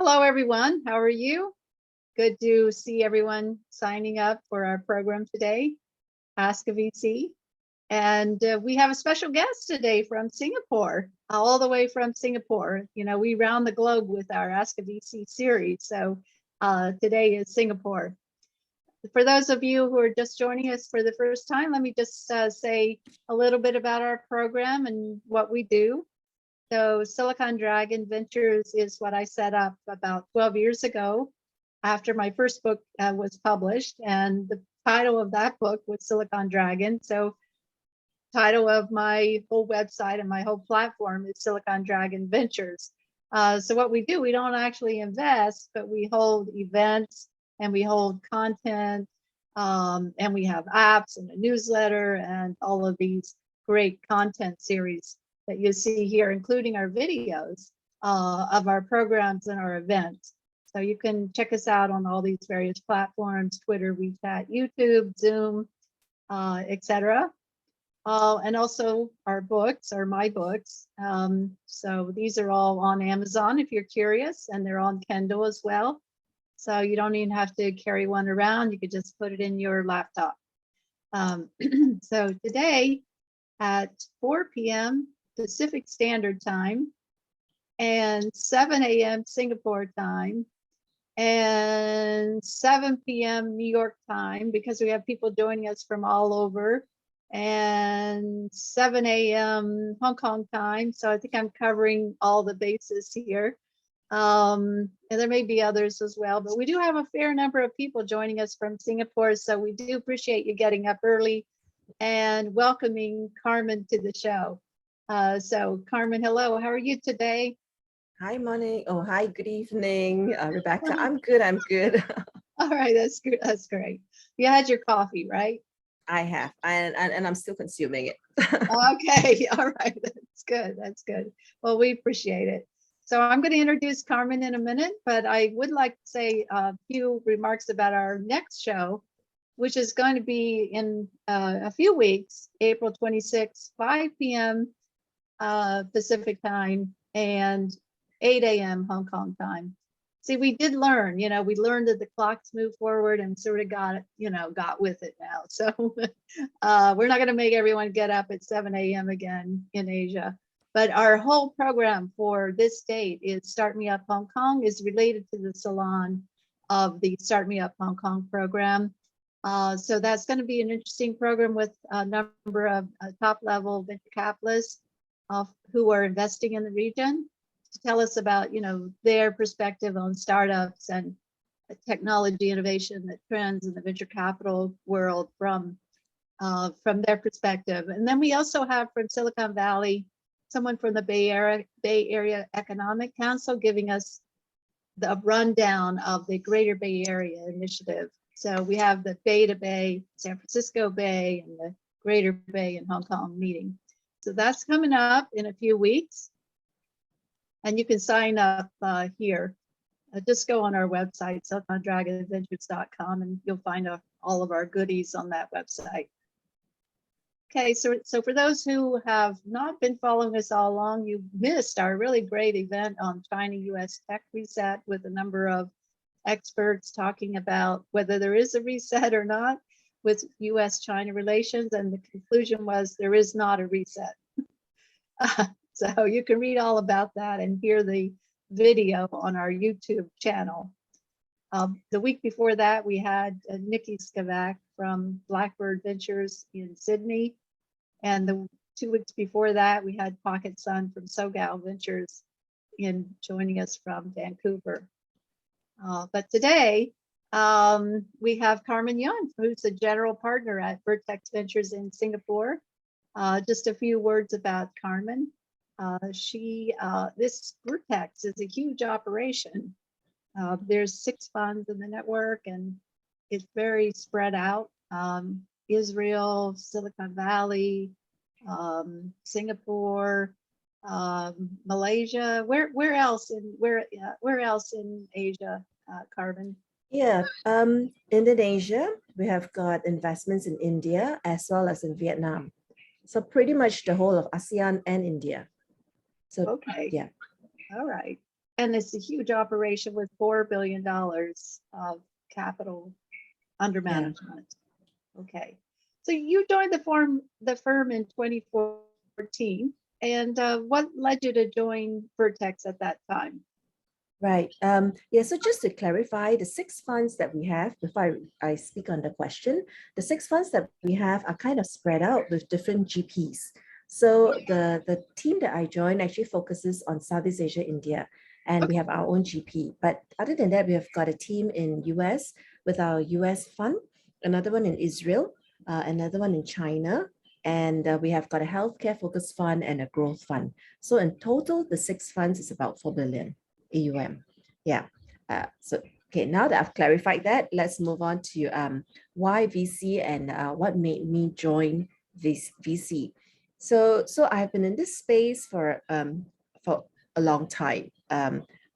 Hello, everyone. How are you? Good to see everyone signing up for our program today, Ask a VC. And we have a special guest today from Singapore, all the way from Singapore. You know, we round the globe with our Ask a VC series. So today is Singapore. For those of you who are just joining us for the first time, let me just say a little bit about our program and what we do. So Silicon Dragon Ventures is what I set up about 12 years ago after my first book was published, and the title of that book was Silicon Dragon. So title of my whole website and my whole platform is Silicon Dragon Ventures. So what we do, we don't actually invest, but we hold events and we hold content, and we have apps and a newsletter and all of these great content series that you see here, including our videos of our programs and our events. So you can check us out on all these various platforms, Twitter, WeChat, YouTube, Zoom, etc. And also our books are my books. So these are all on Amazon if you're curious, and they're on Kindle as well. So you don't even have to carry one around. You could just put it in your laptop. So today at 4 p.m. Pacific Standard Time and 7 a.m. Singapore time and 7 p.m. New York time, because we have people joining us from all over, and 7 a.m. Hong Kong time. So I think I'm covering all the bases here. And there may be others as well, but we do have a fair number of people joining us from Singapore. So we do appreciate you getting up early and welcoming Carmen to the show. So Carmen, hello, how are you today? Hi, Monique. Oh, hi, good evening, Rebecca. I'm good, I'm good. All right, that's good. That's great. You had your coffee, right? I have, and I'm still consuming it. Okay, all right, that's good, that's good. Well, we appreciate it. So I'm going to introduce Carmen in a minute, but I would like to say a few remarks about our next show, which is going to be in a few weeks, April 26th, 5 p.m. Pacific time and 8 a.m. Hong Kong time. See, we did learn, we learned that the clocks move forward and sort of got with it now. So we're not going to make everyone get up at 7 a.m. again in Asia. But our whole program for this date is Start Me Up Hong Kong is related to the salon of the Start Me Up Hong Kong program. So that's going to be an interesting program with a number of top level venture capitalists who are investing in the region to tell us about, their perspective on startups and technology innovation, the trends in the venture capital world from their perspective. And then we also have from Silicon Valley, someone from the Bay Area Economic Council giving us the rundown of the Greater Bay Area initiative. So we have the Bay to Bay, San Francisco Bay, and the Greater Bay and Hong Kong meeting. So that's coming up in a few weeks. And you can sign up here. Just go on our website, silicondragonventures.com, and you'll find all of our goodies on that website. Okay, so for those who have not been following us all along, you missed our really great event on China-US Tech Reset with a number of experts talking about whether there is a reset or not with US-China relations, and the conclusion was there is not a reset. So you can read all about that and hear the video on our YouTube channel. The week before that, we had Nikki Skavak from Blackbird Ventures in Sydney. And the 2 weeks before that, we had Pocket Sun from SoGal Ventures joining us from Vancouver. But today, we have Carmen Yuen, who's the general partner at Vertex Ventures in Singapore. Just a few words about Carmen. This Vertex is a huge operation. There's 6 funds in the network, and it's very spread out. Israel, Silicon Valley, Singapore, Malaysia. Where else in Asia, Carmen? Yeah, Indonesia, we have got investments in India as well as in Vietnam. So pretty much the whole of ASEAN and India. So okay. Yeah. All right. And it's a huge operation with $4 billion of capital under Yeah. management. Okay. So you joined the firm in 2014. And what led you to join Vertex at that time? Right. Yeah, so just to clarify, the 6 funds that we have, before I speak on the question, the 6 funds that we have are kind of spread out with different GPs. So the team that I joined actually focuses on Southeast Asia, India, and we have our own GP. But other than that, we have got a team in US with our US fund, another one in Israel, another one in China, and we have got a healthcare focused fund and a growth fund. So in total, the 6 funds is about 4 billion. AUM. Yeah. So, okay, now that I've clarified that, let's move on to why VC and what made me join this VC. So I've been in this space for a long time.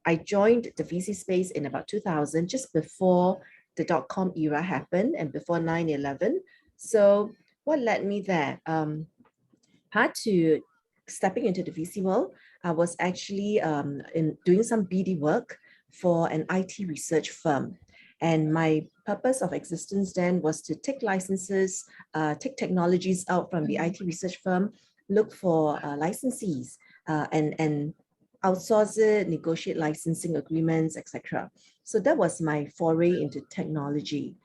I joined the VC space in about 2000, just before the dot-com era happened and before 9/11. So what led me there? Prior to stepping into the VC world, I was actually in doing some BD work for an IT research firm. And my purpose of existence then was to take licenses, take technologies out from the IT research firm, look for licensees, and outsource it, negotiate licensing agreements, etc. So that was my foray into technology.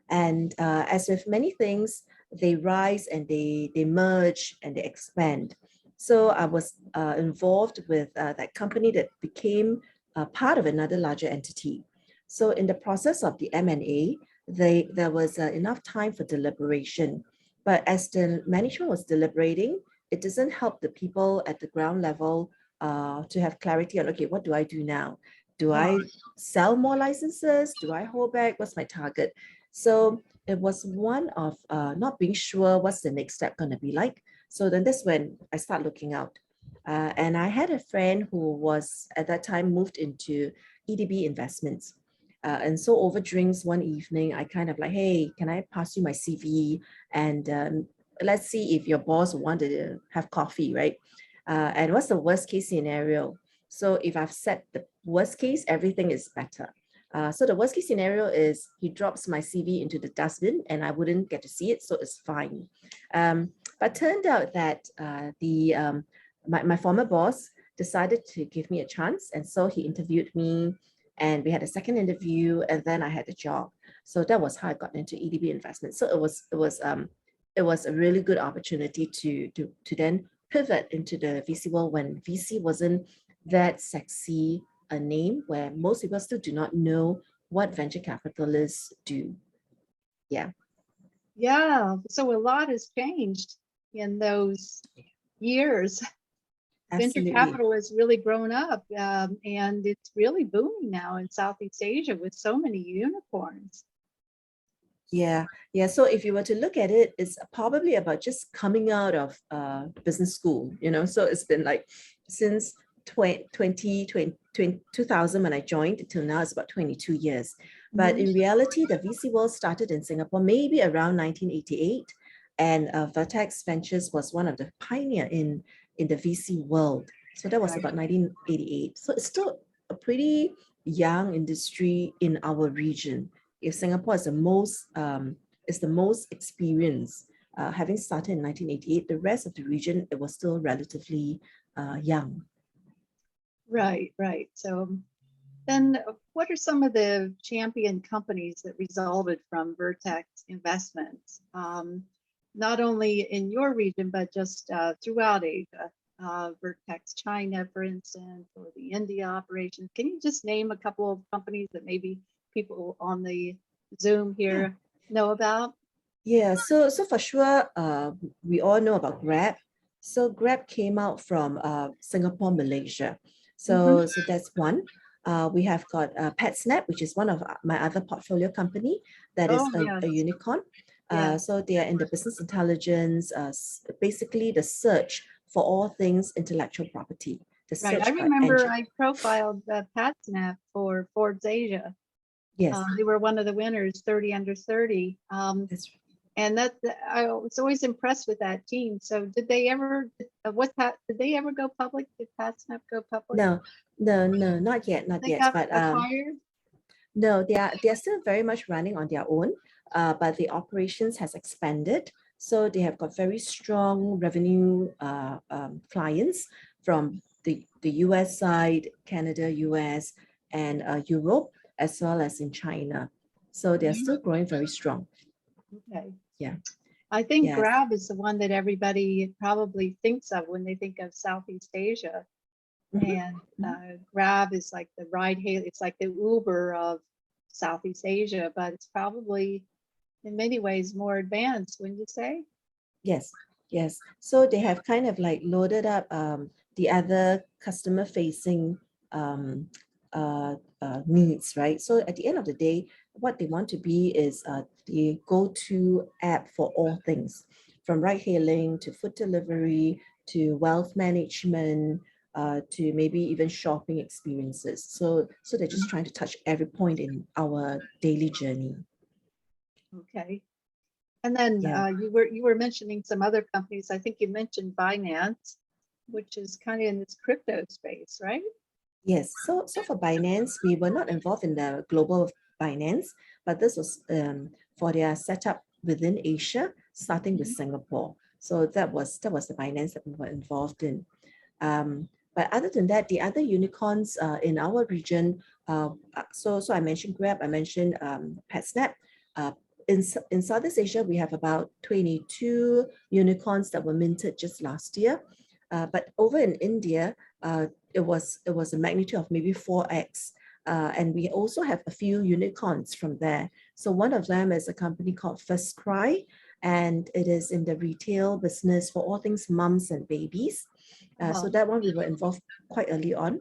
And as with many things, they rise and they merge and they expand. So I was involved with that company that became part of another larger entity. So in the process of the M&A, there was enough time for deliberation. But as the management was deliberating, it doesn't help the people at the ground level to have clarity on, okay, what do I do now? Do I sell more licenses? Do I hold back? What's my target? So it was one of not being sure what's the next step going to be like. So then that's when I start looking out. And I had a friend who was at that time moved into EDB investments. And so over drinks one evening, I kind of like, hey, can I pass you my CV? And let's see if your boss wanted to have coffee, right? And what's the worst case scenario? So if I've set the worst case, everything is better. So the worst case scenario is he drops my CV into the dustbin and I wouldn't get to see it, so it's fine. But turned out that my former boss decided to give me a chance, and so he interviewed me, and we had a second interview, and then I had a job. So that was how I got into EDB investment. So it was a really good opportunity to then pivot into the VC world when VC wasn't that sexy a name, where most people still do not know what venture capitalists do. Yeah. Yeah. So a lot has changed in those years. Absolutely. Venture capital has really grown up, and it's really booming now in Southeast Asia with so many unicorns. Yeah. So if you were to look at it, it's probably about just coming out of business school, so it's been like since 2000 when I joined till now, it's about 22 years. But in reality, the VC world started in Singapore maybe around 1988, and Vertex Ventures was one of the pioneer in the VC world. So that was about 1988. So it's still a pretty young industry in our region. If Singapore is the most experienced, having started in 1988, the rest of the region, it was still relatively young. Right. So then what are some of the champion companies that resulted from Vertex investments? Not only in your region, but just throughout Asia, Vertex China, for instance, or the India operations. Can you just name a couple of companies that maybe people on the Zoom here know about? Yeah, so for sure, we all know about Grab. So Grab came out from Singapore, Malaysia. So that's one. We have got Patsnav, which is one of my other portfolio company that is a unicorn. So they are in the business intelligence, basically the search for all things intellectual property. Right. I remember I profiled Patsnav for Forbes Asia. Yes. They were one of the winners, 30 under 30. That's right. And I was always impressed with that team. So did they ever, did they ever go public? Did Patsnav go public? No, no, no, not yet, not They yet. got But acquired? no, they are still very much running on their own, but the operations has expanded. So they have got very strong revenue clients from the US side, Canada, US, and Europe, as well as in China. So they're still growing very strong. Okay. Yeah. I think Yes. Grab is the one that everybody probably thinks of when they think of Southeast Asia. Mhm. And Grab is like the ride hail, it's like the Uber of Southeast Asia, but it's probably in many ways more advanced, wouldn't you say? Yes, yes. So they have kind of like loaded up the other customer facing needs, right? So at the end of the day, what they want to be is the go-to app for all things, from ride hailing to food delivery to wealth management to maybe even shopping experiences. So they're just trying to touch every point in our daily journey. Okay. And then Yeah. you were mentioning some other companies. I think you mentioned Binance, which is kind of in this crypto space, right? Yes, so for Binance, we were not involved in the global Binance, but this was for their setup within Asia, starting with Singapore. So that was the Binance that we were involved in. But other than that, the other unicorns in our region, so I mentioned Grab, I mentioned Patsnav. In Southeast Asia, we have about 22 unicorns that were minted just last year. But over in India, it was a magnitude of maybe 4x. And we also have a few unicorns from there. So one of them is a company called First Cry, and it is in the retail business for all things mums and babies. So that one we were involved quite early on.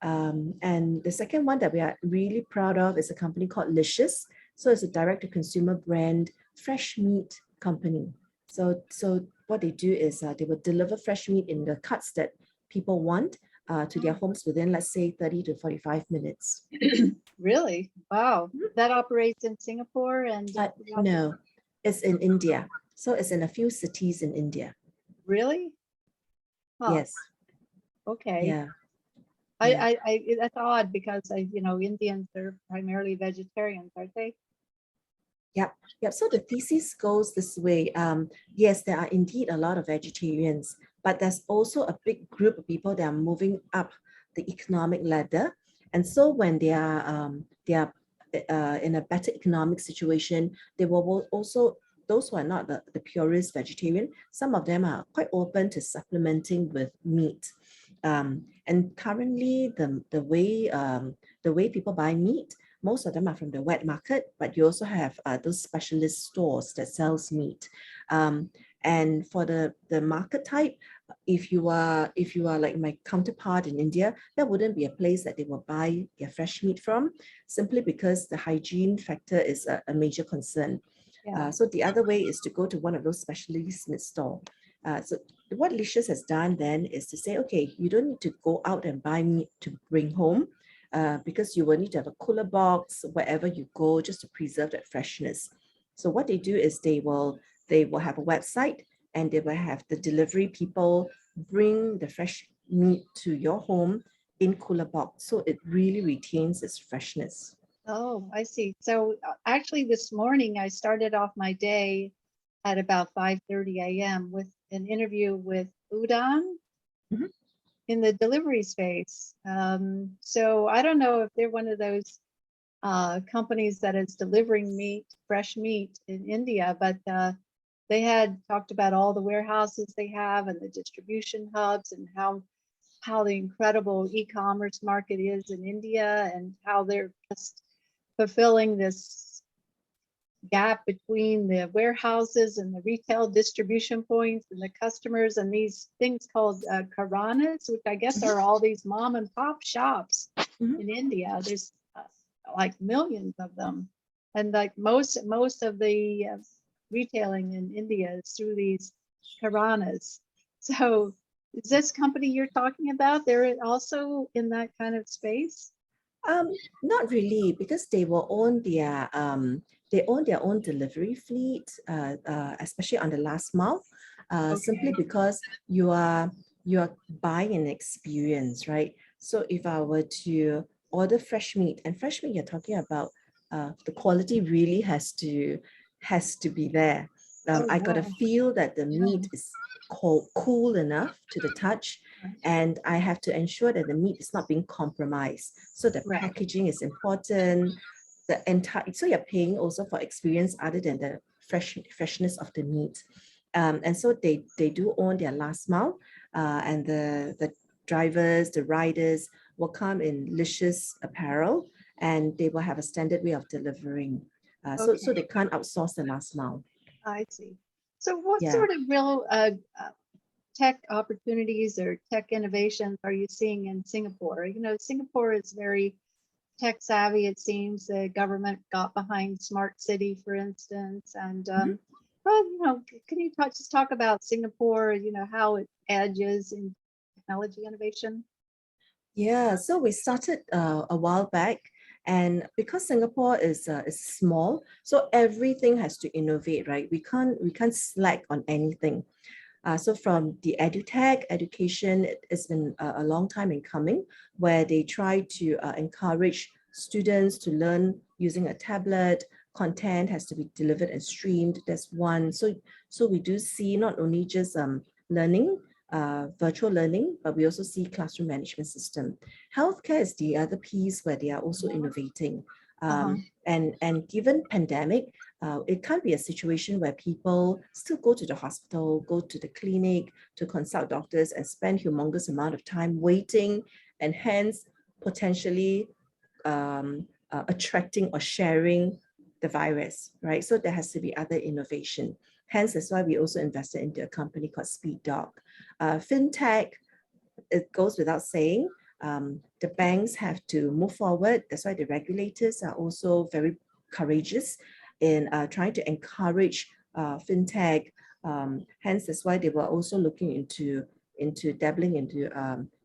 And the second one that we are really proud of is a company called Licious. So it's a direct-to-consumer brand fresh meat company. So what they do is they will deliver fresh meat in the cuts that people want to their homes within, let's say, 30 to 45 minutes. Really? Wow. That operates in Singapore and No, it's in India. So it's in a few cities in India. really? Huh. Yes. Okay. Yeah. That's odd because Indians are primarily vegetarians, aren't they? Yep. So the thesis goes this way. Yes, there are indeed a lot of vegetarians, but there's also a big group of people that are moving up the economic ladder. And so when they are in a better economic situation, they will also, those who are not the purest vegetarian, some of them are quite open to supplementing with meat. And currently, the way people buy meat, most of them are from the wet market, but you also have those specialist stores that sells meat. And for the market type, if you are like my counterpart in India, that wouldn't be a place that they will buy their fresh meat from, simply because the hygiene factor is a major concern. Yeah. So the other way is to go to one of those specialist meat store. So what Licious has done then is to say, okay, you don't need to go out and buy meat to bring home. Because you will need to have a cooler box wherever you go just to preserve that freshness. So what they do is they will have a website, and they will have the delivery people bring the fresh meat to your home in cooler box, so it really retains its freshness. Oh, I see. So actually this morning I started off my day at about 5:30 a.m. with an interview with Udon Mhm. in the delivery space. So I don't know if they're one of those companies that is delivering meat, fresh meat in India, but they had talked about all the warehouses they have and the distribution hubs and how the incredible e-commerce market is in India and how they're just fulfilling this gap between the warehouses and the retail distribution points and the customers and these things called karanas, which I guess are all these mom and pop shops in India. There's like millions of them, and like most of the retailing in India is through these karanas. So is this company you're talking about, they're also in that kind of space? Not really, because they will own they own their own delivery fleet, especially on the last mile, simply Okay. because you are buying an experience, right? So if I were to order fresh meat, and fresh meat, you're talking about the quality really has to be there. Oh, I gotta yeah. feel that the Yeah. meat is cool enough to the touch, and I have to ensure that the meat is not being compromised. So the Right. packaging is important. The entire, so you're paying also for experience other than the freshness of the meat. And so they do own their last mile, and the drivers, the riders will come in licious apparel, and they will have a standard way of delivering. So Okay. they can't outsource the last mile. I see. So what Yeah. sort of real tech opportunities or tech innovations are you seeing in Singapore? You know, Singapore is very tech savvy, it seems. The government got behind smart city, for instance. And Mhm. well, you know, can you just talk about Singapore, you know, how it edges in technology innovation? Yeah, so we started a while back, and because Singapore is small, so everything has to innovate, right? We can't slack on anything. So from the education, it's been a long time in coming, where they try to encourage students to learn using a tablet. Content has to be delivered and streamed. That's one. So we do see not only just learning, virtual learning, but we also see classroom management system. Healthcare is the other piece where they are also innovating. Uh-huh. And given pandemic, it can't be a situation where people still go to the hospital, go to the clinic to consult doctors and spend humongous amount of time waiting, and hence potentially attracting or sharing the virus, right? So there has to be other innovation. Hence, that's why we also invested into a company called SpeedDoc. FinTech, it goes without saying, the banks have to move forward. That's why the regulators are also very courageous in trying to encourage fintech. Hence, that's why they were also looking into dabbling into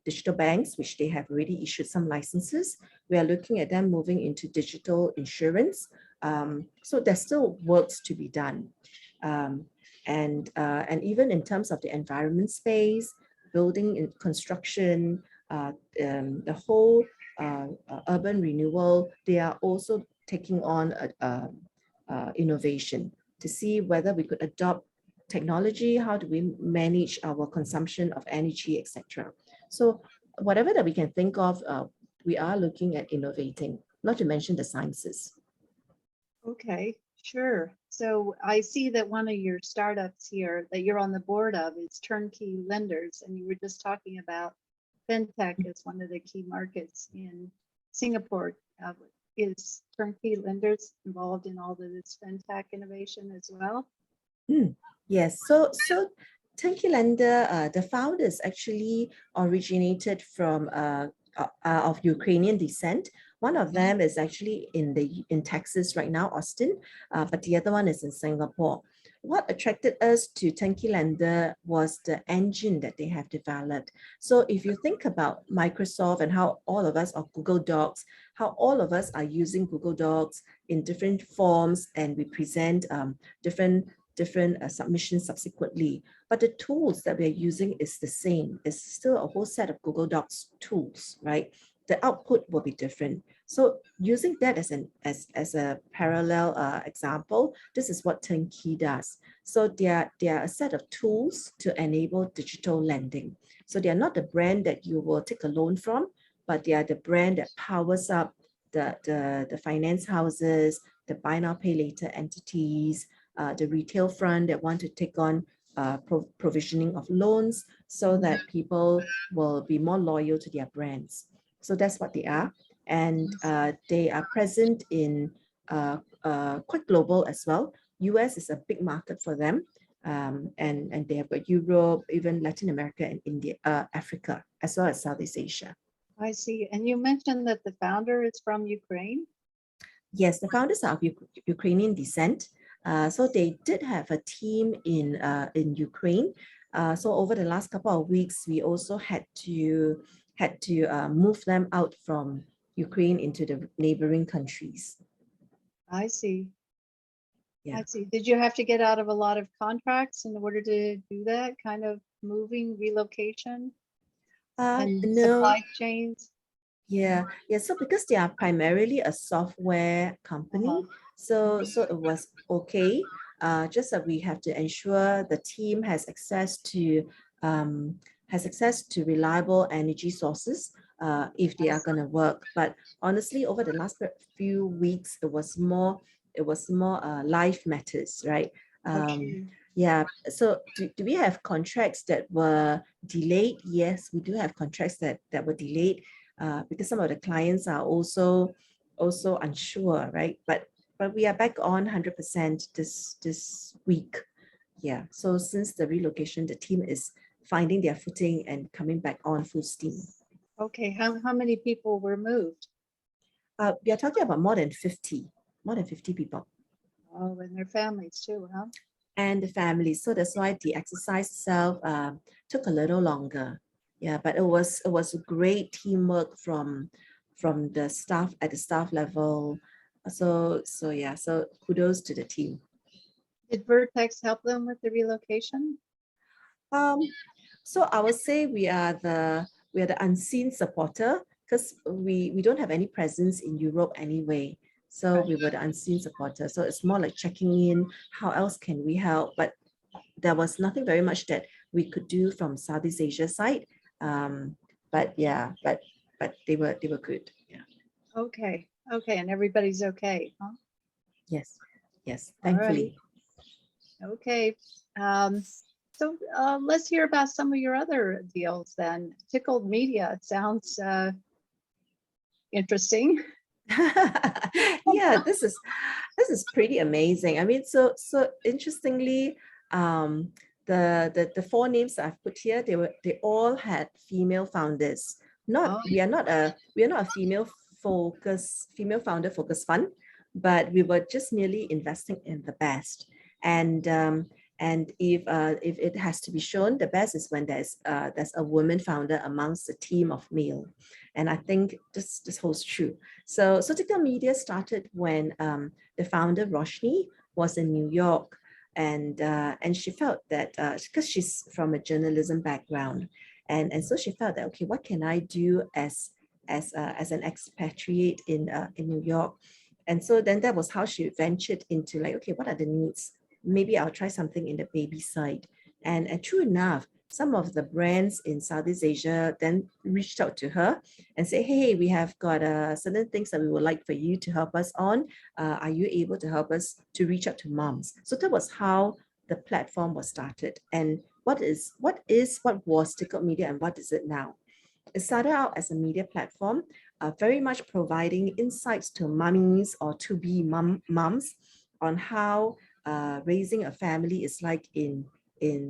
digital banks, which they have already issued some licenses. We are looking at them moving into digital insurance. So there's still works to be done. And even in terms of the environment space, building and construction, the whole urban renewal, they are also taking on innovation to see whether we could adopt technology, how do we manage our consumption of energy, etc. So whatever that we can think of, we are looking at innovating, not to mention the sciences. Okay, sure. So I see that one of your startups here that you're on the board of is Turnkey Lenders, and you were just talking about fintech as one of the key markets in Singapore. Is Turnkey Lenders involved in all of this fintech innovation as well? Yes, so Turnkey Lender, the founders actually originated from of Ukrainian descent. One of them is actually in Texas right now, Austin, but the other one is in Singapore. What attracted us to Turnkey Lender was the engine that they have developed. So if you think about Microsoft and how all of us, or Google Docs, how all of us are using Google Docs in different forms, and we present different submissions subsequently. But the tools that we're using is the same. It's still a whole set of Google Docs tools, right? The output will be different. So using that as a parallel example, this is what Turnkey does. So they are a set of tools to enable digital lending. So they are not the brand that you will take a loan from, but they are the brand that powers up the finance houses, the buy now, pay later entities, the retail front that want to take on provisioning of loans so that people will be more loyal to their brands. So that's what they are. And they are present in quite global as well. US is a big market for them. And they have got Europe, even Latin America and India, Africa, as well as Southeast Asia. I see. And you mentioned that the founder is from Ukraine? Yes, the founders are of Ukrainian descent. So they did have a team in Ukraine. So over the last couple of weeks, we also had to move them out from Ukraine into the neighboring countries. I see. Yeah. I see. Did you have to get out of a lot of contracts in order to do that kind of moving, relocation and No. supply chains? Yeah, yeah. So because they are primarily a software company, Uh-huh. so it was okay. Just that we have to ensure the team um, has access to reliable energy sources if they are gonna work. But honestly, over the last few weeks, it was more life matters, right? Okay. Yeah. So do we have contracts that were delayed? Yes, we do have contracts that were delayed because some of the clients are also unsure, right? But we are back on 100% this week. Yeah. So since the relocation, the team is finding their footing and coming back on full steam. Okay. How many people were moved? We are talking about more than 50 people. Oh, and their families too, huh? And the family. So that's why the exercise itself took a little longer. Yeah, but it was great teamwork from the staff at the staff level. So yeah, so kudos to the team. Did Vertex help them with the relocation? Um, so I would say we are the unseen supporter because we don't have any presence in Europe anyway. So Right. we were the unseen supporter. So it's more like checking in. How else can we help? But there was nothing very much that we could do from Southeast Asia side. But yeah, but they were good. Yeah. Okay. Okay. And everybody's okay, huh? Yes. Yes. All right. Thankfully. Okay. Um, so let's hear about some of your other deals then. Tickled Media sounds interesting. Yeah, this is pretty amazing. I mean, so interestingly, the four names that I've put here, they all had female founders. Not Oh, we are not a female founder focused fund, but we were just merely investing in the best. And and if it has to be shown, the best is when there's a woman founder amongst a team of male. And I think this holds true. So Tickle Media started when the founder Roshni was in New York, and she felt that because she's from a journalism background, and so she felt that okay, what can I do as an expatriate in New York, and so then that was how she ventured into like okay, what are the needs? Maybe I'll try something in the baby side, and true enough, some of the brands in Southeast Asia then reached out to her and say, hey, we have got certain things that we would like for you to help us on. Are you able to help us to reach out to moms? So that was how the platform was started. And what was Tickle Media and what is it now? It started out as a media platform, very much providing insights to mummies or to-be moms on how raising a family is like in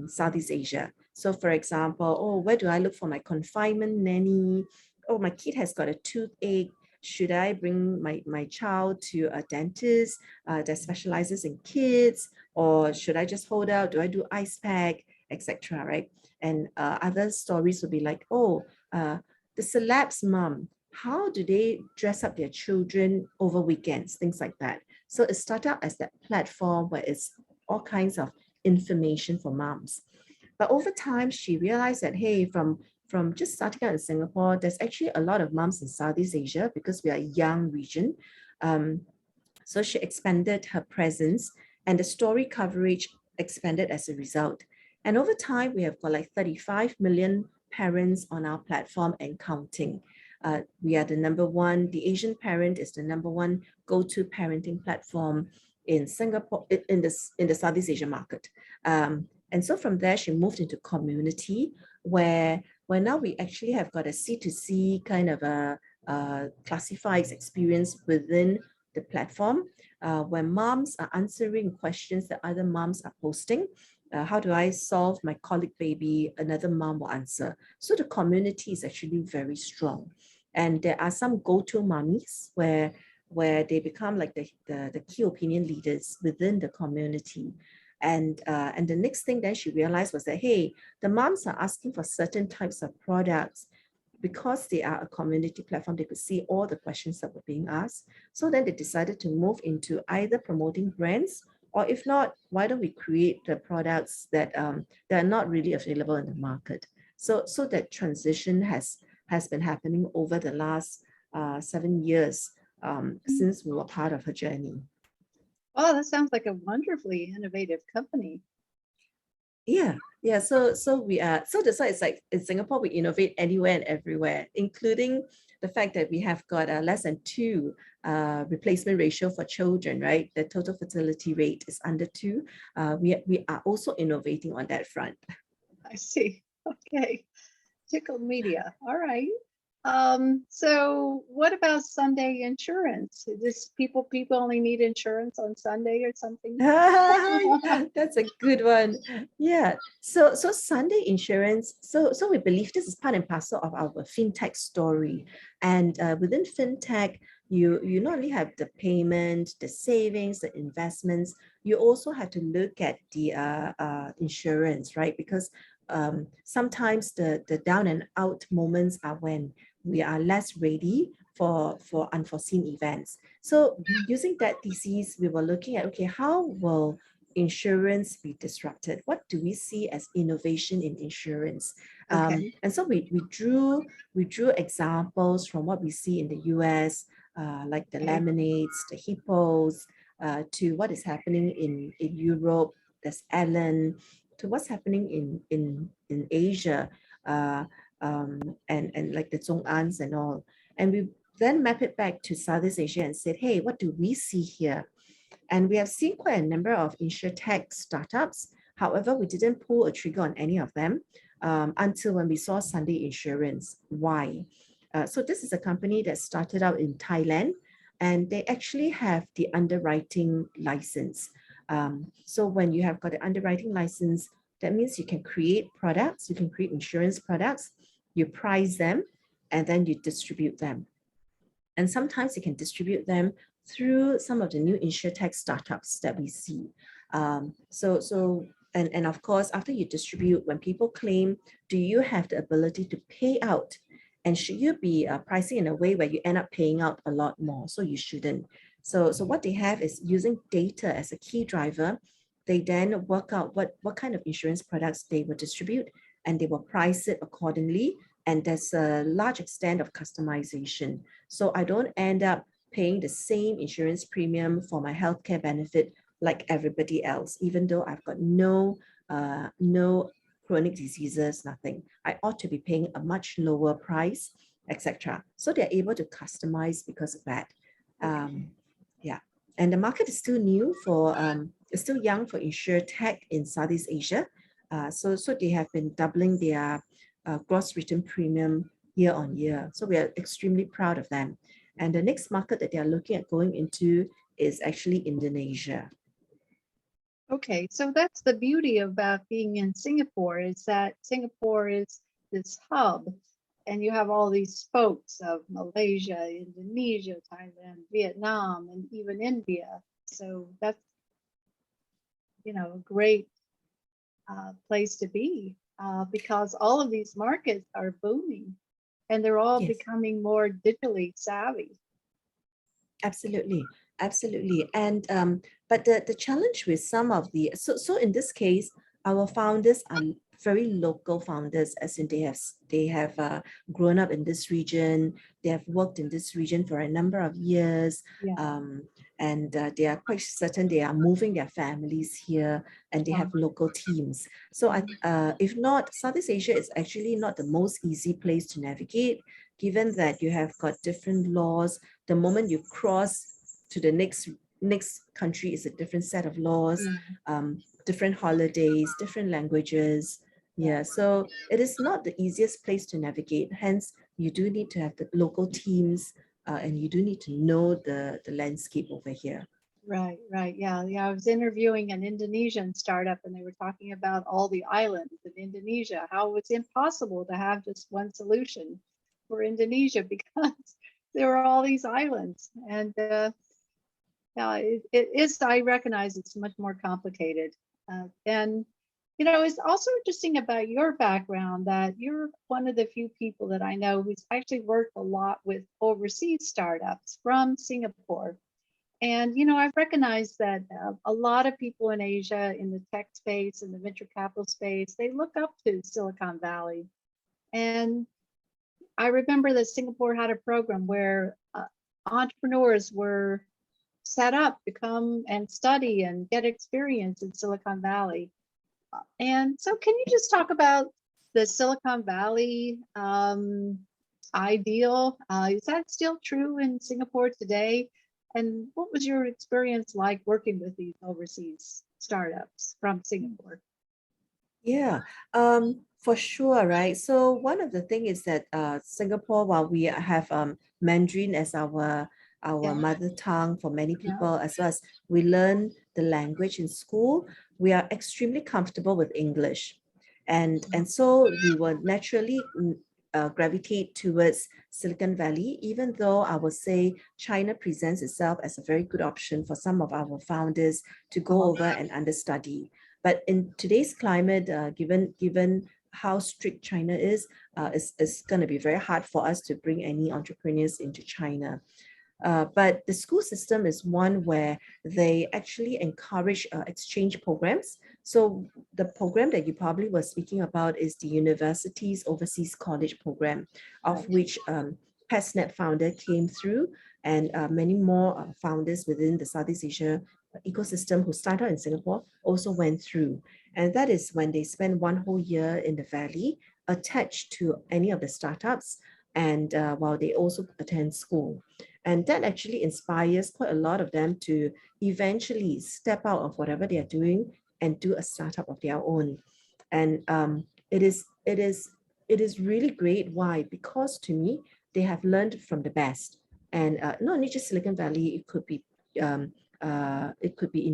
Southeast Asia. So for example, oh, where do I look for my confinement nanny? Oh, my kid has got a toothache. Should I bring my child to a dentist that specializes in kids? Or should I just hold out? Do I do ice pack, etc. Right? And other stories would be like, oh, the celeb's mom, how do they dress up their children over weekends? Things like that. So it started out as that platform where it's all kinds of information for moms. But over time, she realized that, hey, from just starting out in Singapore, there's actually a lot of moms in Southeast Asia because we are a young region. So she expanded her presence and the story coverage expanded as a result. And over time, we have got like 35 million parents on our platform and counting. We are the number one, the Asian parent is the number one go-to parenting platform in Singapore, in the Southeast Asia market. And so from there, she moved into community where now we actually have got a C2C kind of a classifieds experience within the platform, where moms are answering questions that other moms are posting. How do I solve my colic baby? Another mom will answer. So the community is actually very strong. And there are some go-to mommies where they become like the key opinion leaders within the community. And the next thing then she realized was that, hey, the moms are asking for certain types of products because they are a community platform, they could see all the questions that were being asked. So then they decided to move into either promoting brands Or if not, why don't we create the products that that are not really available in the market? So that transition has been happening over the last 7 years since we were part of her journey. Oh, that sounds like a wonderfully innovative company. Yeah. So we are, so that's why it's like in Singapore, we innovate anywhere and everywhere, including the fact that we have got a less than 2 replacement ratio for children, right? The total fertility rate is under 2. We are also innovating on that front. I see. Okay. Tickled Media. All right. So what about Sunday insurance? Does people only need insurance on Sunday or something? That's a good one. Yeah. So Sunday insurance. So we believe this is part and parcel of our fintech story. And within fintech, you not only have the payment, the savings, the investments. You also have to look at the insurance, right? Because sometimes the down and out moments are when we are less ready for unforeseen events. So using that thesis, we were looking at, okay, how will insurance be disrupted? What do we see as innovation in insurance? Okay. And so we drew examples from what we see in the US, like the Okay. lemonades, the hippos, to what is happening in Europe. There's Ellen, to what's happening in Asia, and like the Zhongans and all. And we then map it back to Southeast Asia and said, hey, what do we see here? And we have seen quite a number of insurtech startups. However, we didn't pull a trigger on any of them until when we saw Sunday Insurance. Why? So this is a company that started out in Thailand, and they actually have the underwriting license. So when you have got the underwriting license, that means you can create products, you can create insurance products, you price them, and then you distribute them. And sometimes you can distribute them through some of the new insurtech startups that we see. And of course, after you distribute, when people claim, do you have the ability to pay out? And should you be pricing in a way where you end up paying out a lot more? So you shouldn't. So what they have is using data as a key driver. They then work out what kind of insurance products they will distribute, and they will price it accordingly. And there's a large extent of customization. So I don't end up paying the same insurance premium for my healthcare benefit like everybody else, even though I've got no chronic diseases, nothing. I ought to be paying a much lower price, etc. So they're able to customize because of that. Yeah, and the market is still new for, it's still young for insurtech in Southeast Asia. So they have been doubling their gross written premium year on year. So we are extremely proud of them. And the next market that they are looking at going into is actually Indonesia. Okay, so that's the beauty about being in Singapore, is that Singapore is this hub, and you have all these spokes of Malaysia, Indonesia, Thailand, Vietnam, and even India. So that's, a great place to be, because all of these markets are booming, and they're all becoming more digitally savvy. Absolutely. And but the challenge with some of the, so in this case, our founders are very local founders, as in they have grown up in this region, they have worked in this region for a number of years, and they are quite certain they are moving their families here, and they have local teams. So if not, Southeast Asia is actually not the most easy place to navigate, given that you have got different laws. The moment you cross to the next country is a different set of laws, different holidays, different languages. Yeah, so it is not the easiest place to navigate. Hence, you do need to have the local teams, and you do need to know the landscape over here. Right. Yeah. I was interviewing an Indonesian startup, and they were talking about all the islands in Indonesia, how it's impossible to have just one solution for Indonesia because there are all these islands. And yeah, it is, I recognize it's much more complicated. And it's also interesting about your background that you're one of the few people that I know who's actually worked a lot with overseas startups from Singapore. And, you know, I've recognized that a lot of people in Asia, in the tech space, in the venture capital space, they look up to Silicon Valley. And I remember that Singapore had a program where entrepreneurs were set up to come and study and get experience in Silicon Valley. And so can you just talk about the Silicon Valley ideal? Is that still true in Singapore today? And what was your experience like working with these overseas startups from Singapore? Yeah, for sure, right? So one of the thing is that Singapore, while we have Mandarin as our Yeah. mother tongue for many Yeah. people, as well as we learn the language in school, we are extremely comfortable with English. And so we will naturally gravitate towards Silicon Valley, even though I would say China presents itself as a very good option for some of our founders to go over and understudy. But in today's climate, given how strict China is, it's going to be very hard for us to bring any entrepreneurs into China. But the school system is one where they actually encourage exchange programs. So the program that you probably were speaking about is the University's Overseas College Program, of which Patsnav founder came through, and many more founders within the Southeast Asia ecosystem who started in Singapore also went through. And that is when they spend one whole year in the valley attached to any of the startups, and while they also attend school. And that actually inspires quite a lot of them to eventually step out of whatever they are doing and do a startup of their own. And it is really great. Why? Because to me, they have learned from the best. And not only just Silicon Valley, it could be in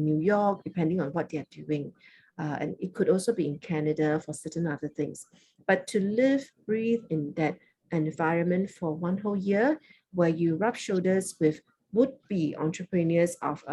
New York, depending on what they are doing. And it could also be in Canada for certain other things. But to live, breathe in that environment for one whole year, where you rub shoulders with would-be entrepreneurs of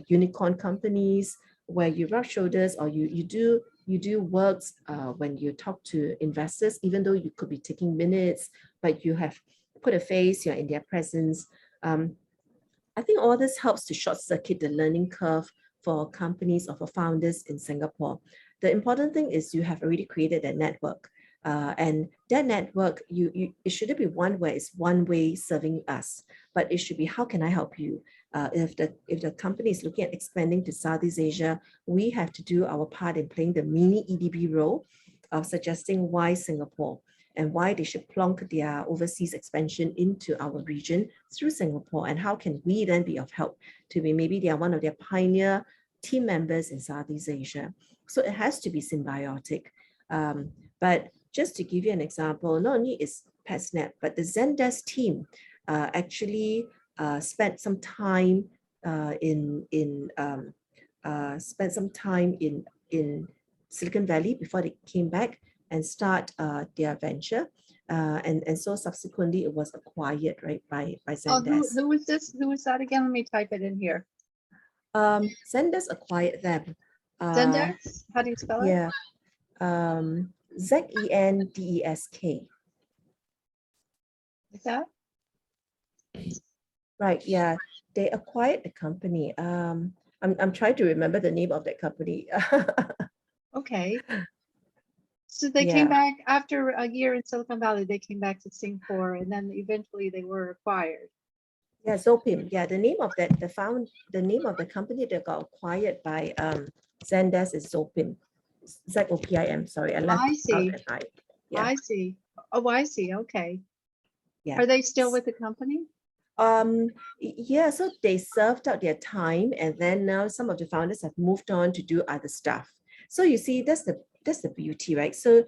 unicorn companies, where you rub shoulders or you do works when you talk to investors, even though you could be taking minutes, but you have put a face, you're in their presence. I think all this helps to short circuit the learning curve for companies or for founders in Singapore. The important thing is you have already created a network. And that network, it shouldn't be one where it's one way serving us, but it should be, how can I help you? If the company is looking at expanding to Southeast Asia, we have to do our part in playing the mini EDB role of suggesting why Singapore and why they should plonk their overseas expansion into our region through Singapore, and how can we then be of help to be, maybe they are one of their pioneer team members in Southeast Asia. So it has to be symbiotic. But just to give you an example, not only is Patsnav, but the Zendesk team actually spent some time in Silicon Valley before they came back and start their venture. And so subsequently it was acquired, right, by Zendesk. Who was this? Who was that again? Let me type it in here. Zendesk acquired them. Zendesk? How do you spell it? Yeah. Zendesk. Is that? Right, yeah. They acquired the company. I'm trying to remember the name of that company. Okay. So they came back after a year in Silicon Valley, they came back to Singapore, and then eventually they were acquired. Yeah, Zopim. Yeah, the name of the company that got acquired by Zendesk is Zopim. Zopim, sorry. I see. Yeah. I see. Oh, I see. Okay. Yeah. Are they still with the company? Yeah, so they served out their time, and then now some of the founders have moved on to do other stuff. So you see, that's the beauty, right? So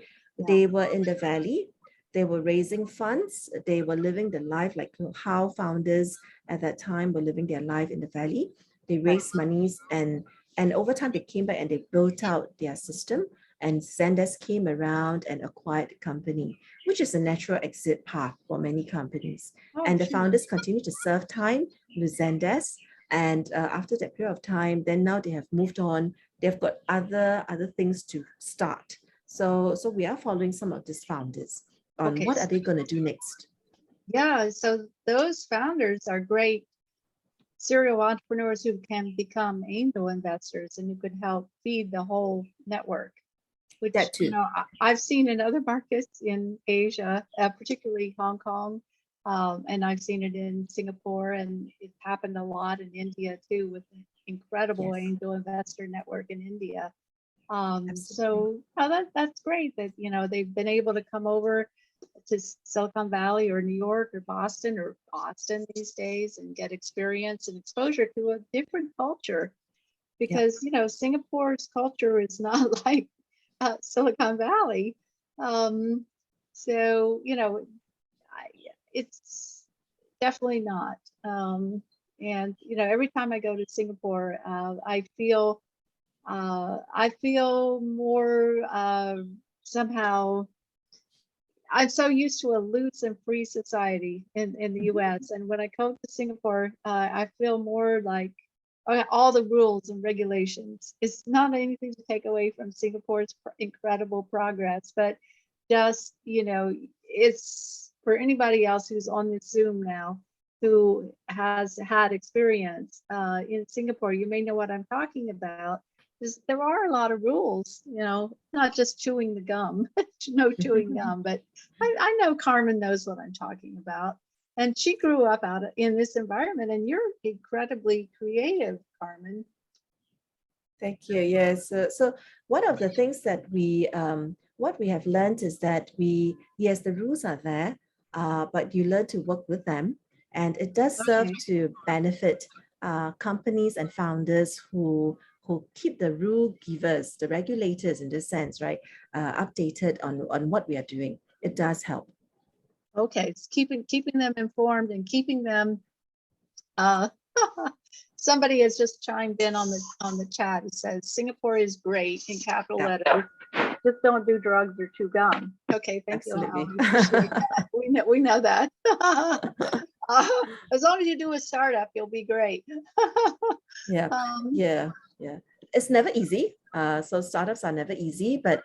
they were in the valley, they were raising funds, they were living the life like how founders at that time were living their life in the valley. They raised monies, and over time they came back and they built out their system, and Zendesk came around and acquired the company, which is a natural exit path for many companies. And the founders continue to serve time with Zendesk. And after that period of time, then now they have moved on. They've got other things to start. So we are following some of these founders on what are they going to do next. Yeah, so those founders are great serial entrepreneurs who can become angel investors and who could help feed the whole network, which, That too. I've seen in other markets in Asia, particularly Hong Kong, and I've seen it in Singapore, and it happened a lot in India too, with an incredible Yes. angel investor network in India. Absolutely. So that's great that, they've been able to come over to Silicon Valley or New York or Boston these days and get experience and exposure to a different culture, because, Singapore's culture is not like Silicon Valley. So, it's definitely not. And, every time I go to Singapore, I feel more somehow. I'm so used to a loose and free society in the US. And when I come to Singapore, I feel more like all the rules and regulations. It's not anything to take away from Singapore's incredible progress, but just, it's for anybody else who's on this Zoom now who has had experience in Singapore, you may know what I'm talking about. There are a lot of rules, not just chewing the gum, no chewing gum, but I know Carmen knows what I'm talking about. And she grew up in this environment, and you're incredibly creative, Carmen. Thank you. Yes. So one of the things that what we have learned is that yes, the rules are there, but you learn to work with them. And it does serve to benefit companies and founders who keep the rule givers, the regulators in this sense, right, updated on what we are doing. It does help. Okay, it's keeping them informed and keeping them. Somebody has just chimed in on the chat. It says Singapore is great in capital letters. Just don't do drugs or chew gum. Okay, thank Absolutely. you. Appreciate that. We know that. As long as you do a startup, you'll be great. Yeah. It's never easy. So startups are never easy, but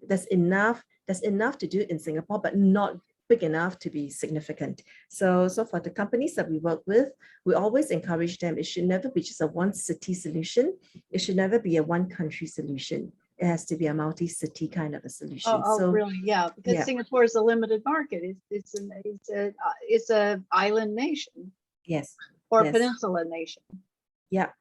there's enough to do in Singapore, but not big enough to be significant. So for the companies that we work with, we always encourage them. It should never be just a one city solution. It should never be a one country solution. It has to be a multi-city kind of a solution. So really, yeah, because Singapore is a limited market. It's a island nation. Yes. Or a peninsula nation. Yeah.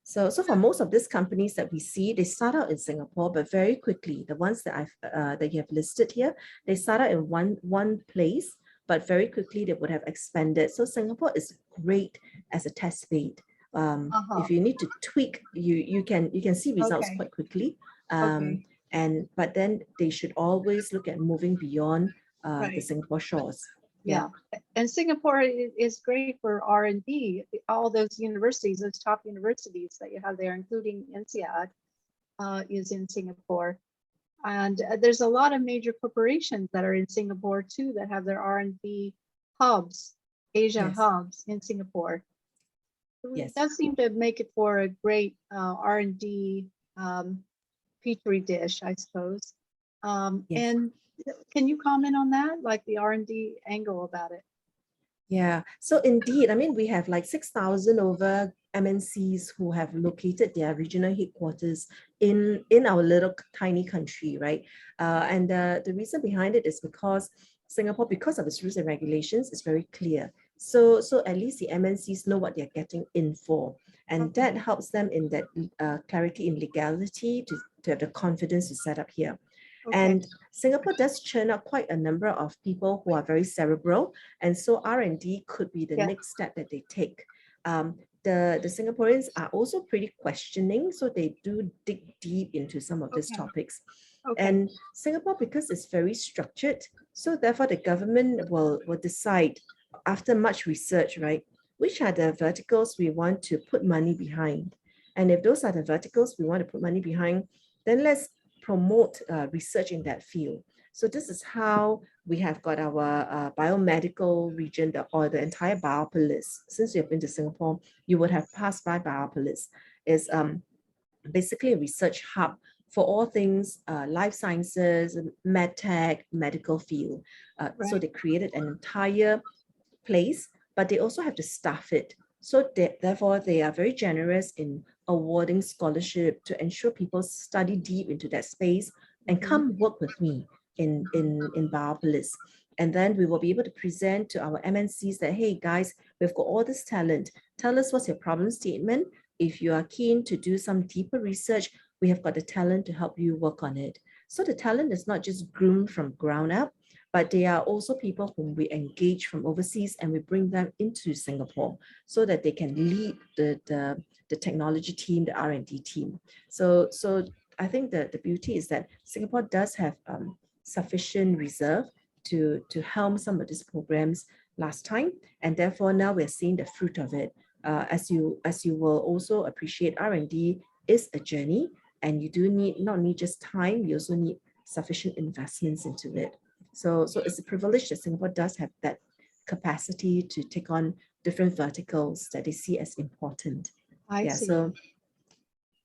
So for most of these companies that we see, they start out in Singapore, but very quickly, the ones that that you have listed here, they start out in one place, but very quickly they would have expanded. So Singapore is great as a test bed. If you need to tweak, you can see results quite quickly. But then they should always look at moving beyond the Singapore shores. Yeah, and Singapore is great for R&D. All those universities, those top universities that you have there, including INSEAD, is in Singapore. And there's a lot of major corporations that are in Singapore too that have their R&D hubs, Asia hubs in Singapore. It does seem to make it for a great R&D petri dish, I suppose. And can you comment on that, like the R&D angle about it? Yeah, so indeed, I mean, we have like 6,000 over MNCs who have located their regional headquarters in our little tiny country, right? And the reason behind it is because Singapore, because of its rules and regulations, is very clear. So at least the MNCs know what they're getting in for. And that helps them in that clarity in legality to have the confidence to set up here. And Singapore does churn out quite a number of people who are very cerebral. And so R&D could be the next step that they take. The Singaporeans are also pretty questioning, so they do dig deep into some of these topics. And Singapore, because it's very structured, so therefore the government will decide after much research, right, which are the verticals we want to put money behind. And if those are the verticals we want to put money behind, then let's promote research in that field. So this is how we have got our biomedical region, or the entire Biopolis. Since you've been to Singapore, you would have passed by Biopolis. It's basically a research hub for all things life sciences, medtech, medical field. So they created an entire place, but they also have to staff it. So therefore, they are very generous in awarding scholarship to ensure people study deep into that space and come work with me in Biopolis. And then we will be able to present to our MNCs that, hey guys, we've got all this talent. Tell us what's your problem statement. If you are keen to do some deeper research, we have got the talent to help you work on it. So the talent is not just groomed from ground up, but they are also people whom we engage from overseas and we bring them into Singapore so that they can lead the technology team, the R&D team. So I think that the beauty is that Singapore does have sufficient reserve to helm some of these programs last time, and therefore now we're seeing the fruit of it. As you will also appreciate, R&D is a journey, and you do need not only just time, you also need sufficient investments into it. So it's a privilege that Singapore does have that capacity to take on different verticals that they see as important. I see. So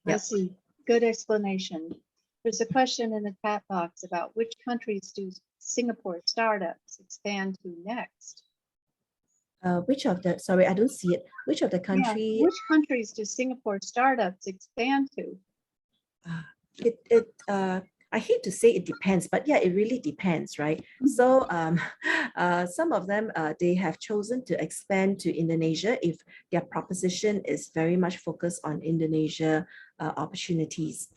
I see. Good explanation. There's a question in the chat box about which countries do Singapore startups expand to next? Which of the, sorry, I don't see it. Which of the country? Yeah, which countries do Singapore startups expand to? I hate to say it depends, but yeah, it really depends, right? So some of them, they have chosen to expand to Indonesia if their proposition is very much focused on Indonesia opportunities.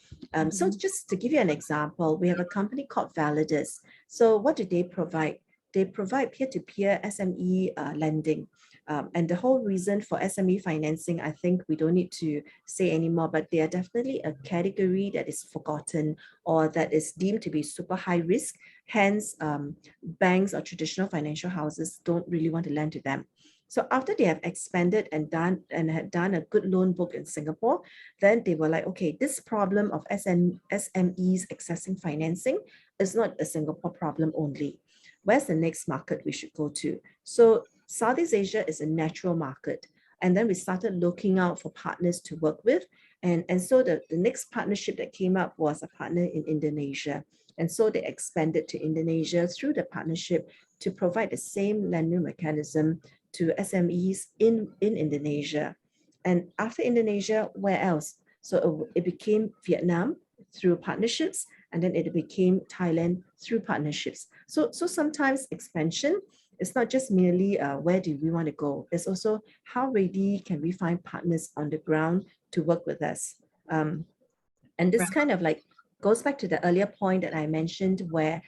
So just to give you an example, we have a company called Validus. So what do they provide? They provide peer-to-peer SME lending. And the whole reason for SME financing, I think we don't need to say anymore, but they are definitely a category that is forgotten or that is deemed to be super high risk. Hence, banks or traditional financial houses don't really want to lend to them. So after they have expanded and had done a good loan book in Singapore, then they were like, okay, this problem of SMEs accessing financing is not a Singapore problem only. Where's the next market we should go to? So Southeast Asia is a natural market. And then we started looking out for partners to work with. And so the next partnership that came up was a partner in Indonesia. And so they expanded to Indonesia through the partnership to provide the same lending mechanism to SMEs in Indonesia. And after Indonesia, where else? So it became Vietnam through partnerships, and then it became Thailand through partnerships. So sometimes expansion is not just merely where do we want to go. It's also how ready can we find partners on the ground to work with us. And this kind of like goes back to the earlier point that I mentioned where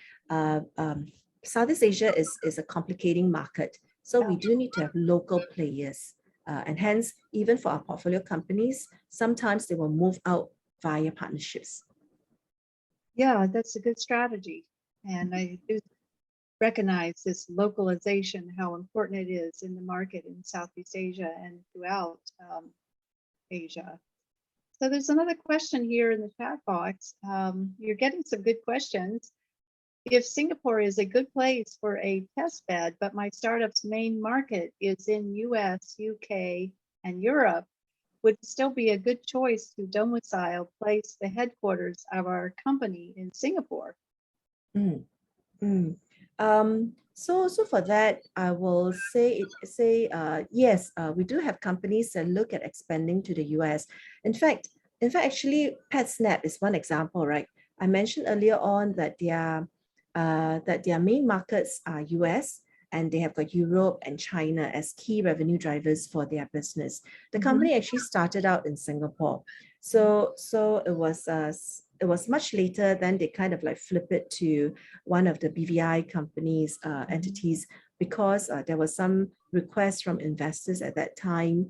Southeast Asia is a complicating market. So we do need to have local players. And hence, even for our portfolio companies, sometimes they will move out via partnerships. Yeah, that's a good strategy. And I do recognize this localization, how important it is in the market in Southeast Asia and throughout Asia. So there's another question here in the chat box. You're getting some good questions. If Singapore is a good place for a test bed, but my startup's main market is in US, UK, and Europe, would it still be a good choice to domicile, place the headquarters of our company in Singapore? So for that, I will say yes, we do have companies that look at expanding to the US. In fact, actually, Patsnav is one example, right? I mentioned earlier on that their main markets are US, and they have got Europe and China as key revenue drivers for their business. The company actually started out in Singapore. So it was much later, then they kind of like flip it to one of the BVI companies, entities, because there was some requests from investors at that time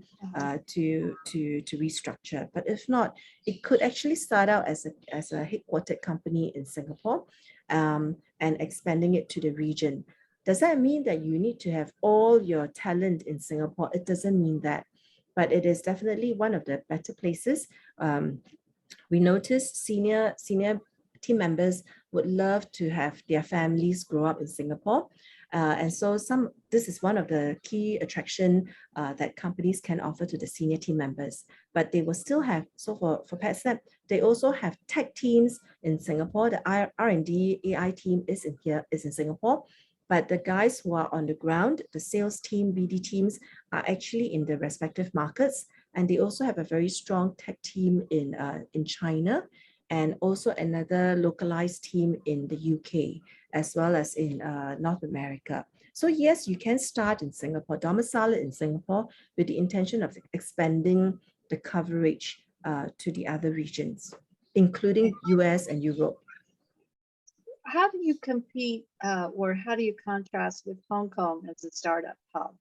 to restructure. But if not, it could actually start out as a headquartered company in Singapore and expanding it to the region. Does that mean that you need to have all your talent in Singapore? It doesn't mean that, but it is definitely one of the better places. We noticed senior team members would love to have their families grow up in Singapore. And so this is one of the key attraction that companies can offer to the senior team members. But they will still have, so for Patsnav, they also have tech teams in Singapore. The R&D AI team is in Singapore. but the guys who are on the ground, the sales team, BD teams, are actually in the respective markets. And they also have a very strong tech team in China, and also another localized team in the UK, as well as in North America. So yes, you can start in Singapore, domicile in Singapore with the intention of expanding the coverage to the other regions, including US and Europe. How do you compete or how do you contrast with Hong Kong as a startup hub?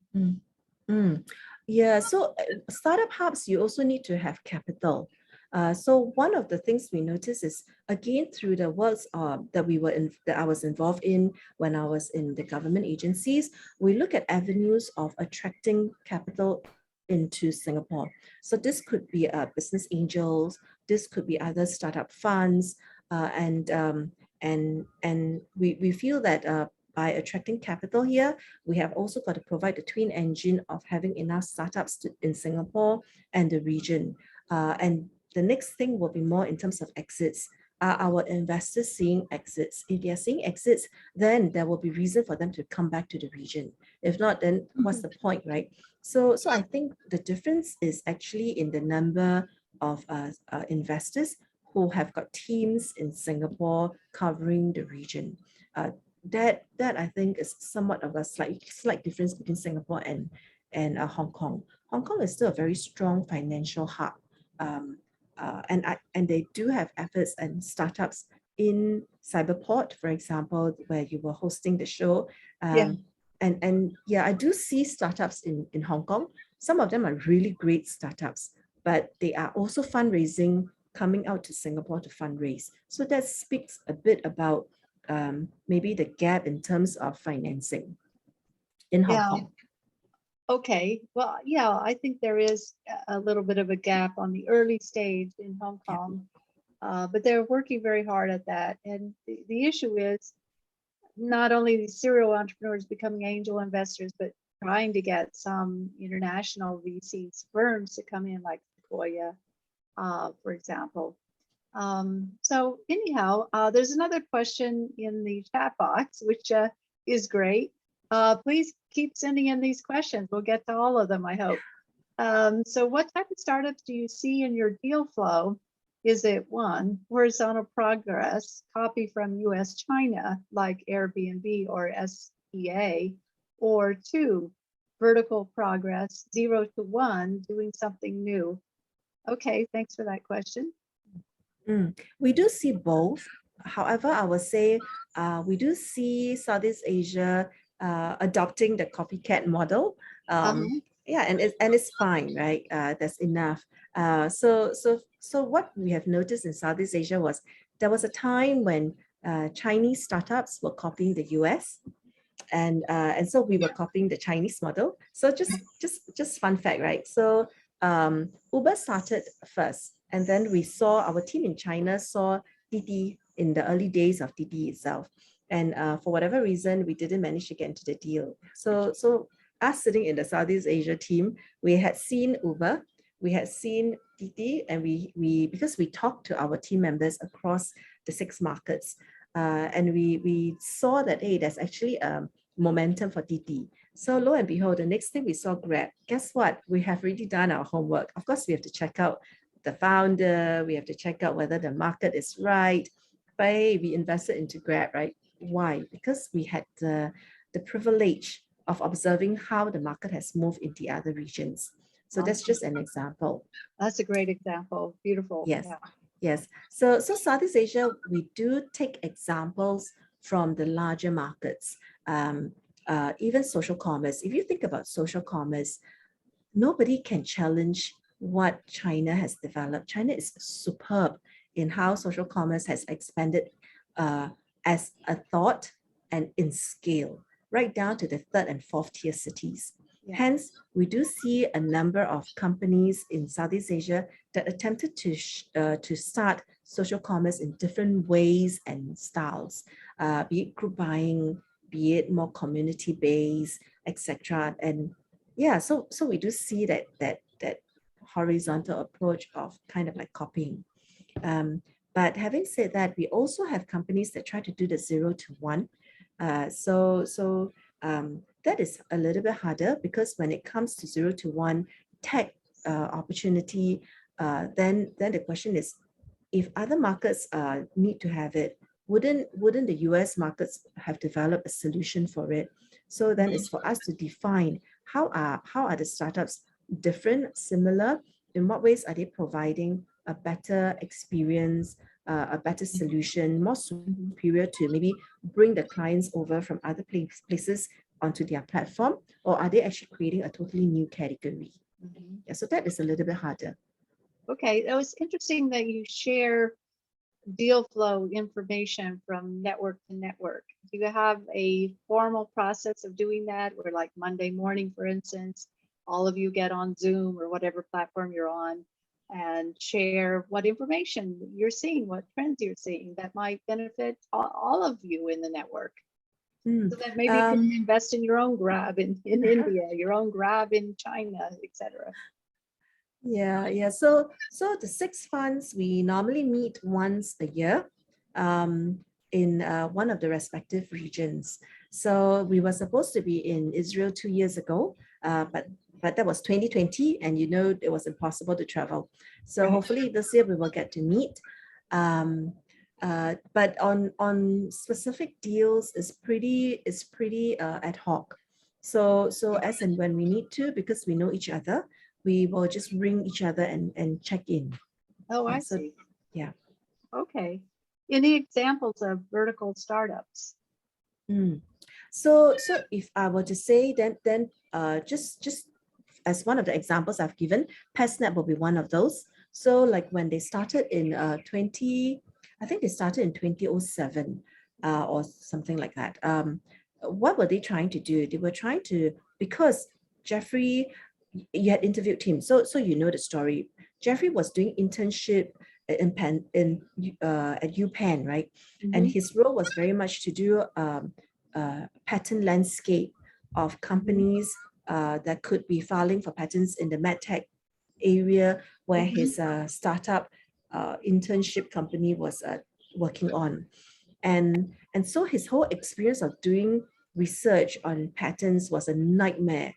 Yeah, so startup hubs, you also need to have capital. So one of the things we notice is, again, through the works that I was involved in when I was in the government agencies, we look at avenues of attracting capital into Singapore. So this could be business angels, this could be other startup funds, and we feel that by attracting capital here, we have also got to provide the twin engine of having enough startups in Singapore and the region. And the next thing will be more in terms of exits. Are our investors seeing exits? If they are seeing exits, then there will be reason for them to come back to the region. If not, then what's the point, right? So I think the difference is actually in the number of investors who have got teams in Singapore covering the region. That I think is somewhat of a slight difference between Singapore and Hong Kong. Hong Kong is still a very strong financial hub, and they do have efforts and startups in Cyberport, for example, where you were hosting the show. And yeah, I do see startups in Hong Kong. Some of them are really great startups, but they are also fundraising, coming out to Singapore to fundraise. So that speaks a bit about maybe the gap in terms of financing in Hong Kong. Okay, well, yeah, I think there is a little bit of a gap on the early stage in Hong Kong, but they're working very hard at that. And the issue is not only the serial entrepreneurs becoming angel investors, but trying to get some international VCs firms to come in, like Sequoia, for example. So anyhow, there's another question in the chat box, which is great. Please keep sending in these questions. We'll get to all of them, I hope. So what type of startups do you see in your deal flow? Is it one, horizontal progress, copy from US China, like Airbnb or SEA, or two, vertical progress, 0 to 1, doing something new? Okay, thanks for that question. We do see both. However, I would say we do see Southeast Asia adopting the copycat model. Yeah, and it's fine, right? That's enough. So what we have noticed in Southeast Asia was there was a time when Chinese startups were copying the US, and so we were copying the Chinese model. So just fun fact, right? So Uber started first, and then we saw our team in China saw Didi in the early days of Didi itself. And for whatever reason, we didn't manage to get into the deal. So us sitting in the Southeast Asia team, we had seen Uber, we had seen Didi, and we because we talked to our team members across the 6 markets, and we saw that, hey, there's actually a momentum for Didi. So lo and behold, the next thing we saw Grab. Guess what? We have already done our homework. Of course, we have to check out the founder. We have to check out whether the market is right. But hey, we invested into Grab, right? Why? Because we had the privilege of observing how the market has moved in the other regions. So that's just an example. That's a great example. Beautiful. Yes. Yeah. Yes. So Southeast Asia, we do take examples from the larger markets. Even social commerce. If you think about social commerce, nobody can challenge what China has developed. China is superb in how social commerce has expanded as a thought and in scale, right down to the 3rd and 4th tier cities. Yeah. Hence, we do see a number of companies in Southeast Asia that attempted to start social commerce in different ways and styles, be it group buying, be it more community-based, etc. And yeah, so we do see that horizontal approach of kind of like copying. But having said that, we also have companies that try to do the 0 to 1. That is a little bit harder because when it comes to 0 to 1 tech opportunity, then the question is, if other markets need to have it, wouldn't the US markets have developed a solution for it? So then it's for us to define how are the startups different, similar, in what ways are they providing a better experience, a better solution, more superior to maybe bring the clients over from other places onto their platform, or are they actually creating a totally new category? Yeah, so that is a little bit harder. Okay, that was interesting that you share deal flow information from network to network. Do you have a formal process of doing that, where like Monday morning, for instance, all of you get on Zoom or whatever platform you're on and share what information you're seeing, what trends you're seeing that might benefit all of you in the network? So that maybe you can invest in your own grab in India, your own grab in China, etc. Yeah. So the 6 funds, we normally meet once a year in one of the respective regions. So we were supposed to be in Israel 2 years ago, but that was 2020, and it was impossible to travel. So Right. hopefully this year we will get to meet. But on specific deals is pretty ad hoc. So as and when we need to, because we know each other, we will just ring each other and check in. Oh, I So, see. yeah. Okay. Any examples of vertical startups? So if I were to say, then just as one of the examples I've given, Patsnav will be one of those. So like when they started in I think they started in 2007 or something like that. What were they trying to do? They were trying to, because Jeffrey, you had interviewed him, so you know the story. Jeffrey was doing internship at UPenn, right? And his role was very much to do patent landscape of companies that could be filing for patents in the medtech area, where his startup internship company was working on. And so his whole experience of doing research on patents was a nightmare.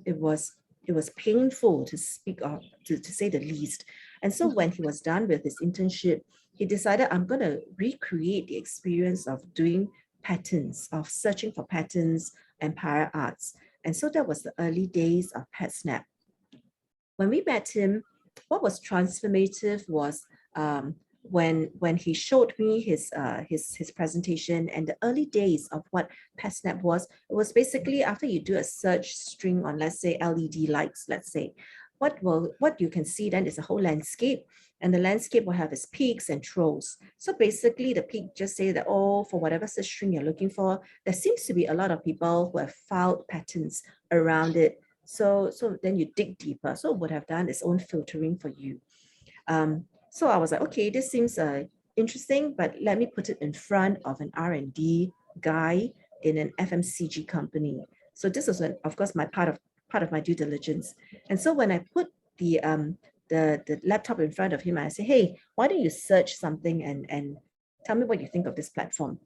It was painful to speak of, to say the least. And so when he was done with his internship, he decided, I'm going to recreate the experience of doing patents, of searching for patents and prior arts. And so that was the early days of Patsnav. When we met him, what was transformative was when he showed me his presentation and the early days of what Patsnav was. It was basically, after you do a search string on, let's say, LED lights, let's say, what you can see then is a whole landscape, and the landscape will have its peaks and troughs. So basically the peak just say that, oh, for whatever search string you're looking for, there seems to be a lot of people who have filed patents around it. So then you dig deeper. So it would have done its own filtering for you. So I was like, okay, this seems interesting, but let me put it in front of an R&D guy in an FMCG company. So this was, of course, my part of my due diligence. And so when I put the laptop in front of him, I say, hey, why don't you search something and tell me what you think of this platform?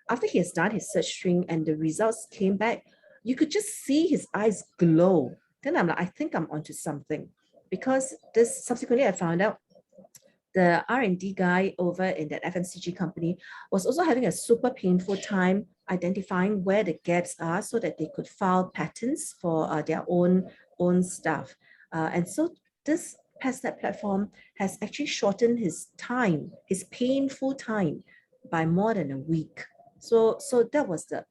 After he has done his search string and the results came back, you could just see his eyes glow. Then I'm like, I think I'm onto something, because this subsequently I found out the R&D guy over in that FMCG company was also having a super painful time identifying where the gaps are so that they could file patents for their own stuff. And so this Patsnav platform has actually shortened his time, his painful time, by more than a week. So that was the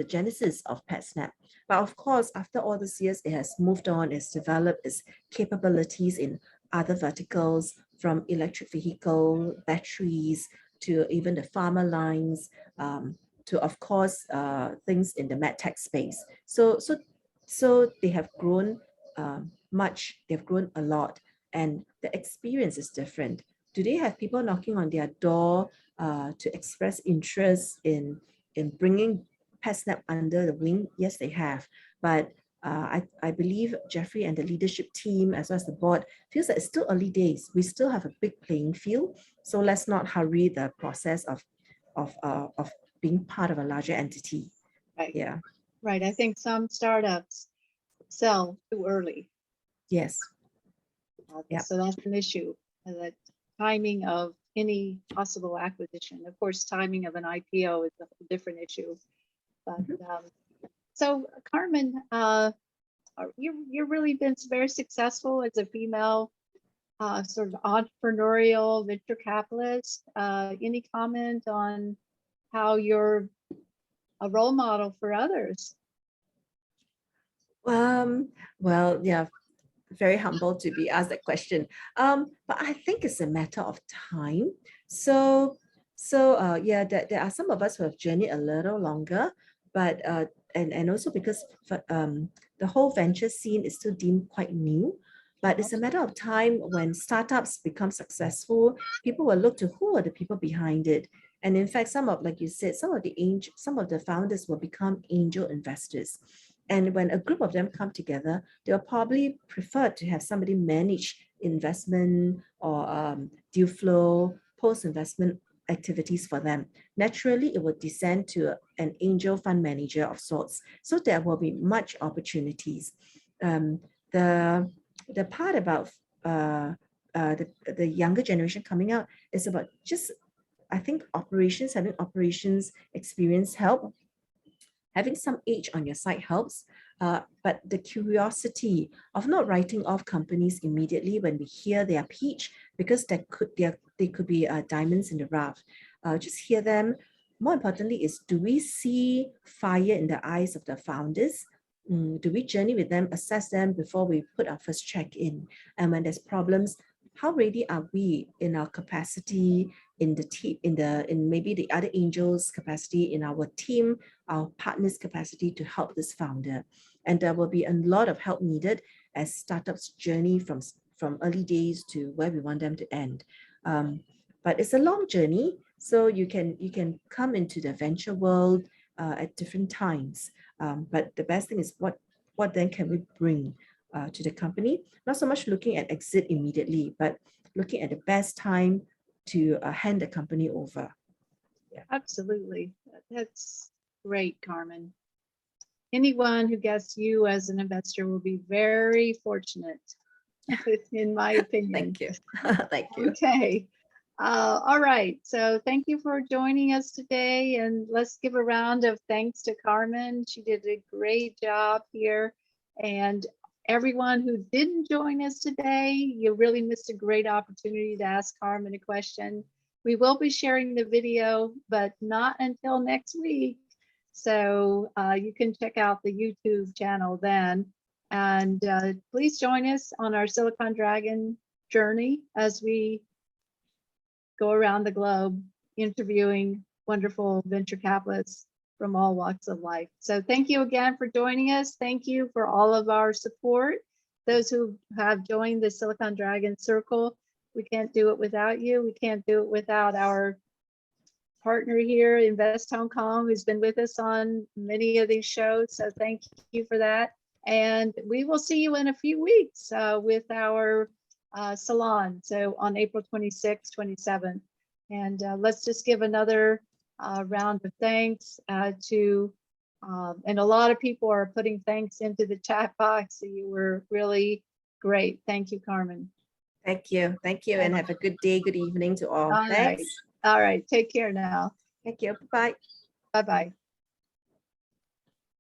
genesis of Patsnav. But of course, after all these years, it has moved on, it's developed its capabilities in other verticals, from electric vehicle, batteries, to even the pharma lines, to, of course, things in the medtech space. So they have grown much, they've grown a lot, and the experience is different. Do they have people knocking on their door to express interest in bringing Patsnav under the wing? Yes, they have. But I believe Jeffrey and the leadership team, as well as the board, feels that it's still early days. We still have a big playing field, so let's not hurry the process of being part of a larger entity. Right. Yeah. Right. I think some startups sell too early. Yes. Yeah. So that's an issue. That timing of any possible acquisition. Of course, timing of an IPO is a different issue. But so Carmen, you've really been very successful as a female sort of entrepreneurial venture capitalist. Any comment on how you're a role model for others? Well, yeah, very humble to be asked that question. But I think it's a matter of time. Yeah, there are some of us who have journeyed a little longer, but and also because the whole venture scene is still deemed quite new. But it's a matter of time when startups become successful, people will look to who are the people behind it. And in fact, like you said, some of the founders will become angel investors. And when a group of them come together, they'll probably prefer to have somebody manage investment or deal flow, post-investment activities for them. Naturally, it will descend to an angel fund manager of sorts. So there will be much opportunities. The part about the younger generation coming out is about just, I think, having operations experience help. Having some age on your side helps, but the curiosity of not writing off companies immediately when we hear their pitch, because they could be diamonds in the rough. Just hear them. More importantly is, do we see fire in the eyes of the founders? Do we journey with them, assess them before we put our first check in? And when there's problems, how ready are we in our capacity, in the team, in maybe the other angels' capacity, in our team, our partners' capacity to help this founder? And there will be a lot of help needed as startups journey from early days to where we want them to end. But it's a long journey, so you can come into the venture world at different times. But the best thing is what then can we bring to the company? Not so much looking at exit immediately, but looking at the best time to hand the company over. Yeah. Absolutely. That's great, Carmen. Anyone who gets you as an investor will be very fortunate, in my opinion. Thank you. Thank you. Okay. All right. So thank you for joining us today. And let's give a round of thanks to Carmen. She did a great job here. And everyone who didn't join us today, you really missed a great opportunity to ask Carmen a question. We will be sharing the video, but not until next week. So you can check out the YouTube channel then. And please join us on our Silicon Dragon journey as we go around the globe interviewing wonderful venture capitalists from all walks of life. So thank you again for joining us. Thank you for all of our support. Those who have joined the Silicon Dragon Circle, we can't do it without you. We can't do it without our partner here, Invest Hong Kong, who's been with us on many of these shows. So thank you for that. And we will see you in a few weeks with our salon. So on April 26th, 27th. And let's just give another round of thanks to, and a lot of people are putting thanks into the chat box. So you were really great. Thank you, Carmen. Thank you. Thank you. And have a good day, good evening to all. All Thanks. right. All right. Take care now. Thank you. Bye. Bye-bye.